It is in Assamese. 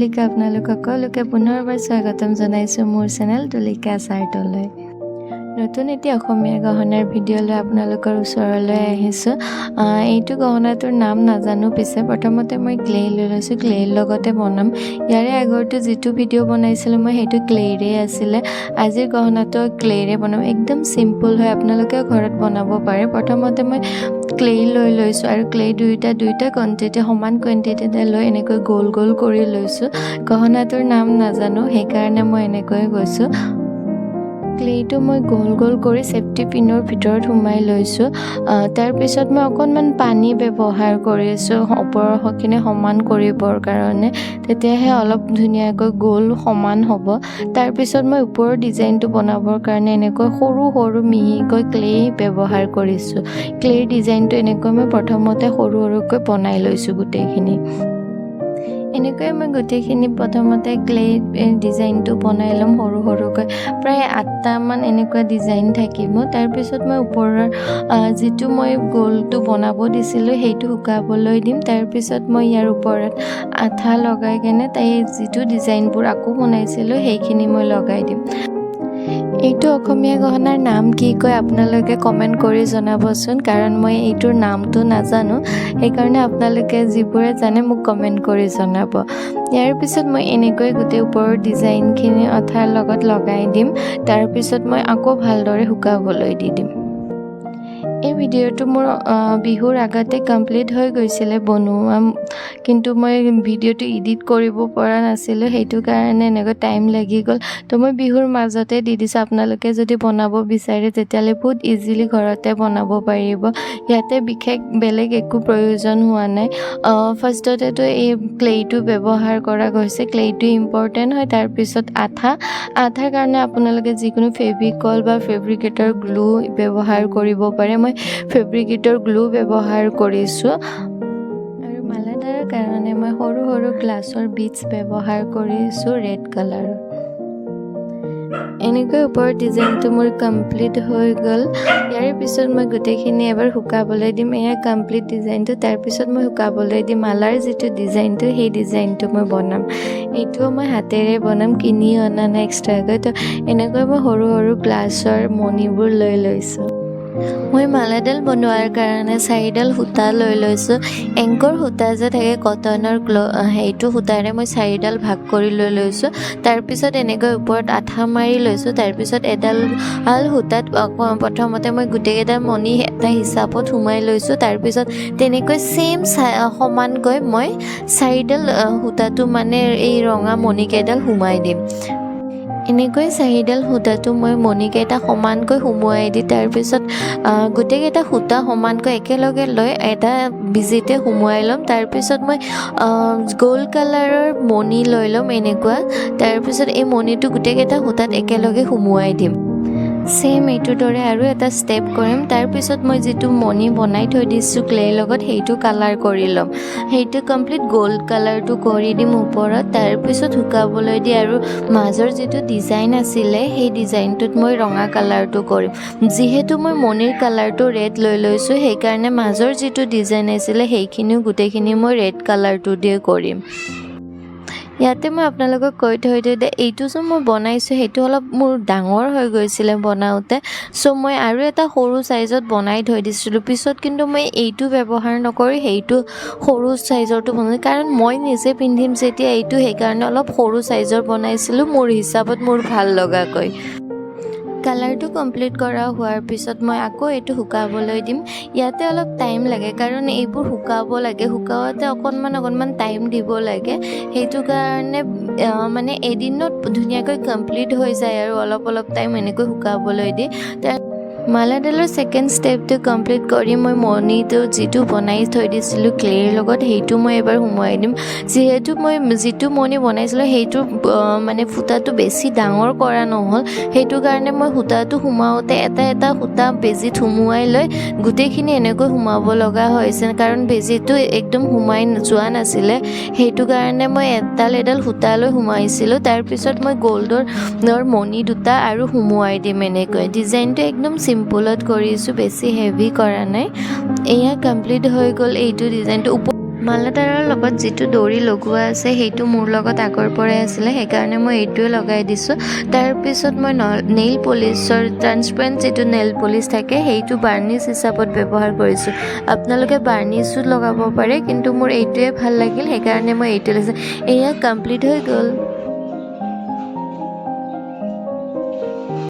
তুলিকা আপোনালোকক সকলোকে পুনৰবাৰ স্বাগতম জনাইছোঁ মোৰ চেনেল তুলিকা চাৰ্টলৈ। নতুন এটি অসমীয়া গহনাৰ ভিডিঅ' লৈ আপোনালোকৰ ওচৰলৈ আহিছোঁ। এইটো গহনাটোৰ নাম নাজানো, পিছে প্ৰথমতে মই ক্লে লৈ লৈছোঁ, ক্লেৰ লগতে বনাম। ইয়াৰে আগৰটো যিটো ভিডিঅ' বনাইছিলোঁ মই সেইটো ক্লেৰে আছিলে। আজিৰ গহনাটো ক্লেৰে বনাম, একদম চিম্পল হয়, আপোনালোকেও ঘৰত বনাব পাৰে। প্ৰথমতে মই ক্লে লৈ লৈছোঁ আৰু ক্লে দুইটা কোৱাণ্টিটি সমান কোৱাণ্টিটিতে লৈ এনেকৈ গোল গোল কৰি লৈছোঁ। গহনাটোৰ নাম নাজানো সেইকাৰণে মই এনেকৈ গৈছোঁ। ক্লেটো মই গোল গোল কৰি চেফটি পিনৰ ভিতৰত সোমাই লৈছোঁ। তাৰপিছত মই অকণমান পানী ব্যৱহাৰ কৰিছোঁ ওপৰৰখিনি সমান কৰিবৰ কাৰণে, তেতিয়াহে অলপ ধুনীয়াকৈ গোল সমান হ'ব। তাৰপিছত মই ওপৰৰ ডিজাইনটো বনাবৰ কাৰণে এনেকৈ সৰু সৰু মিহিকৈ ক্লে ব্যৱহাৰ কৰিছোঁ। ক্লেৰ ডিজাইনটো এনেকৈ মই প্ৰথমতে সৰু সৰুকৈ বনাই লৈছোঁ গোটেইখিনি। এনেকৈ মই গোটেইখিনি প্ৰথমতে ক্লে ডিজাইনটো বনাই ল'ম সৰু সৰুকৈ, প্ৰায় 8টামান এনেকুৱা ডিজাইন থাকিব। তাৰপিছত মই ওপৰৰ যিটো মই গোলটো বনাব দিছিলোঁ সেইটো শুকাবলৈ দিম। তাৰপিছত মই ইয়াৰ ওপৰত আঠা লগাই কেনে যিটো ডিজাইনবোৰ আকৌ বনাইছিলোঁ সেইখিনি মই লগাই দিম। এইটো অসমীয়া গহনাৰ নাম কি কয় আপোনালোকে কমেণ্ট কৰি জনাবচোন, কাৰণ মই এইটোৰ নামটো নাজানো, সেইকাৰণে আপোনালোকে যিবোৰে জানে মোক কমেণ্ট কৰি জনাব। ইয়াৰ পিছত মই এনেকৈ গোটেই ওপৰৰ ডিজাইনখিনি আঠাৰ লগত লগাই দিম। তাৰপিছত মই আকৌ ভালদৰে শুকাবলৈ দি দিম। এই ভিডিঅ'টো মোৰ বিহুৰ আগতে কমপ্লিট হৈ গৈছিলে বনোৱা, কিন্তু মই ভিডিঅ'টো এডিট কৰিব পৰা নাছিলোঁ, সেইটো কাৰণে এনেকৈ টাইম লাগি গ'ল। তো মই বিহুৰ মাজতে দি দিছোঁ। আপোনালোকে যদি বনাব বিচাৰে তেতিয়াহ'লে বহুত ইজিলি ঘৰতে বনাব পাৰিব। ইয়াতে বিশেষ বেলেগ একো প্ৰয়োজন হোৱা নাই। ফাৰ্ষ্টতেতো এই ক্লেটো ব্যৱহাৰ কৰা গৈছে, ক্লেটো ইম্পৰ্টেণ্ট হয়। তাৰপিছত আঠাৰ কাৰণে আপোনালোকে যিকোনো ফেব্ৰিকল বা ফেব্ৰিকেটৰ গ্লু ব্যৱহাৰ কৰিব পাৰে। মই ফেব্ৰিকেটৰ গ্লু ব্যৱহাৰ কৰিছোঁ আৰু মালাডাৰৰ কাৰণে মই সৰু সৰু গ্লাছৰ বিটছ ব্যৱহাৰ কৰিছোঁ ৰেড কালাৰৰ। এনেকৈ ওপৰৰ ডিজাইনটো মোৰ কমপ্লিট হৈ গ'ল। ইয়াৰ পিছত মই গোটেইখিনি এবাৰ শুকাবলৈ দিম। এয়া কমপ্লিট ডিজাইনটো। তাৰপিছত মই শুকাবলৈ দিম মালাৰ যিটো ডিজাইনটো, সেই ডিজাইনটো মই বনাম। এইটোও মই হাতেৰে বনাম, কিনি অনা নাই এক্সট্ৰাকৈ। তো এনেকৈ মই সৰু সৰু গ্লাছৰ মণিবোৰ লৈ লৈছোঁ। মই মালাডাল বনোৱাৰ কাৰণে 4ডাল সূতা লৈ লৈছোঁ। এংকৰ সূতা যে থাকে কটনৰ সেইটো সূতাৰে মই 4ডাল ভাগ কৰি লৈ লৈছোঁ। তাৰপিছত এনেকৈ ওপৰত আঠা মাৰি লৈছোঁ। তাৰপিছত এডাল সূতাত প্ৰথমতে মই গোটেইকেইটা মণি এটা হিচাপত সোমাই লৈছোঁ। তাৰপিছত তেনেকৈ ছেইম সমানকৈ মই 4ডাল সূতাটো মানে এই ৰঙা মণিকেইডাল সোমাই দিম। এনেকৈ 4ডাল সূতাটো মই মণিকেইটা সমানকৈ সুমুৱাই দি তাৰপিছত গোটেইকেইটা সূতা সমানকৈ একেলগে লৈ এটা বিজিতে সুমুৱাই ল'ম। তাৰপিছত মই গোল্ড কালাৰৰ মণি লৈ ল'ম এনেকুৱা। তাৰপিছত এই মণিটো গোটেইকেইটা সূতাত একেলগে সুমুৱাই দিম। ছেইম এইটোৰ দৰে আৰু এটা ষ্টেপ কৰিম। তাৰপিছত মই যিটো মণি বনাই থৈ দিছোঁ ক্লেৰ লগত সেইটো কালাৰ কৰি ল'ম। সেইটো কমপ্লিট গ'ল্ড কালাৰটো কৰি দিম ওপৰত। তাৰপিছত শুকাবলৈ দি আৰু মাজৰ যিটো ডিজাইন আছিলে সেই ডিজাইনটোত মই ৰঙা কালাৰটো কৰিম। যিহেতু মই মণিৰ কালাৰটো ৰেড লৈ লৈছোঁ, সেইকাৰণে মাজৰ যিটো ডিজাইন আছিলে সেইখিনিও গোটেইখিনি মই ৰেড কালাৰটো দিয়ে কৰিম। ইয়াতে মই আপোনালোকক কৈ থৈ দিওঁ যে এইটো যে মই বনাইছোঁ সেইটো অলপ মোৰ ডাঙৰ হৈ গৈছিলে বনাওঁতে, চ' মই আৰু এটা সৰু চাইজত বনাই থৈ দিছিলোঁ। পিছত কিন্তু মই এইটো ব্যৱহাৰ নকৰি সেইটো সৰু চাইজৰটো বনাইছোঁ, কাৰণ মই নিজে পিন্ধিম যেতিয়া এইটো, সেইকাৰণে অলপ সৰু চাইজৰ বনাইছিলোঁ মোৰ হিচাপত, মোৰ ভাল লগাকৈ। কালাৰটো কমপ্লিট কৰা হোৱাৰ পিছত মই আকৌ এইটো শুকাবলৈ দিম। ইয়াতে অলপ টাইম লাগে কাৰণ এইবোৰ শুকাব লাগে, শুকাওঁতে অকণমান টাইম দিব লাগে। সেইটো কাৰণে মানে এদিনত ধুনীয়াকৈ কমপ্লিট হৈ যায় আৰু অলপ টাইম এনেকৈ শুকাবলৈ দি। মালাডালৰ ছেকেণ্ড ষ্টেপটো কমপ্লিট কৰি মই মণিটো যিটো বনাই থৈ দিছিলোঁ ক্লেৰ লগত সেইটো মই এবাৰ সুমুৱাই দিম। যিহেতু মই যিটো মণি বনাইছিলোঁ সেইটো মানে সূতাটো বেছি ডাঙৰ কৰা নহ'ল, সেইটো কাৰণে মই সূতাটো সোমাওঁতে এটা সূতা বেজীত সুমুৱাই লৈ গোটেইখিনি এনেকৈ সোমাব লগা হৈছে, কাৰণ বেজীটো একদম সোমাই যোৱা নাছিলে। সেইটো কাৰণে মই এডাল সূতা লৈ সোমাইছিলোঁ। তাৰপিছত মই গ'ল্ডৰ মণি দুটা আৰু সুমুৱাই দিম এনেকৈ। ডিজাইনটো একদম চিম্পুলত কৰিছোঁ, বেছি হেভি কৰা নাই। এয়া কমপ্লিট হৈ গ'ল এইটো ডিজাইনটো। মালাডাৰৰ লগত যিটো দৰি লগোৱা আছে সেইটো মোৰ লগত আগৰ পৰাই আছিলে, সেইকাৰণে মই এইটোৱে লগাই দিছোঁ। তাৰপিছত মই নেইল পলিচৰ ট্ৰান্সপাৰেণ্ট যিটো নেইল পলিচ থাকে সেইটো বাৰ্নিছ হিচাপত ব্যৱহাৰ কৰিছোঁ। আপোনালোকে বাৰ্নিছো লগাব পাৰে, কিন্তু মোৰ এইটোৱে ভাল লাগিল সেইকাৰণে মই এইটো লৈছোঁ। এয়া কমপ্লিট হৈ গ'ল।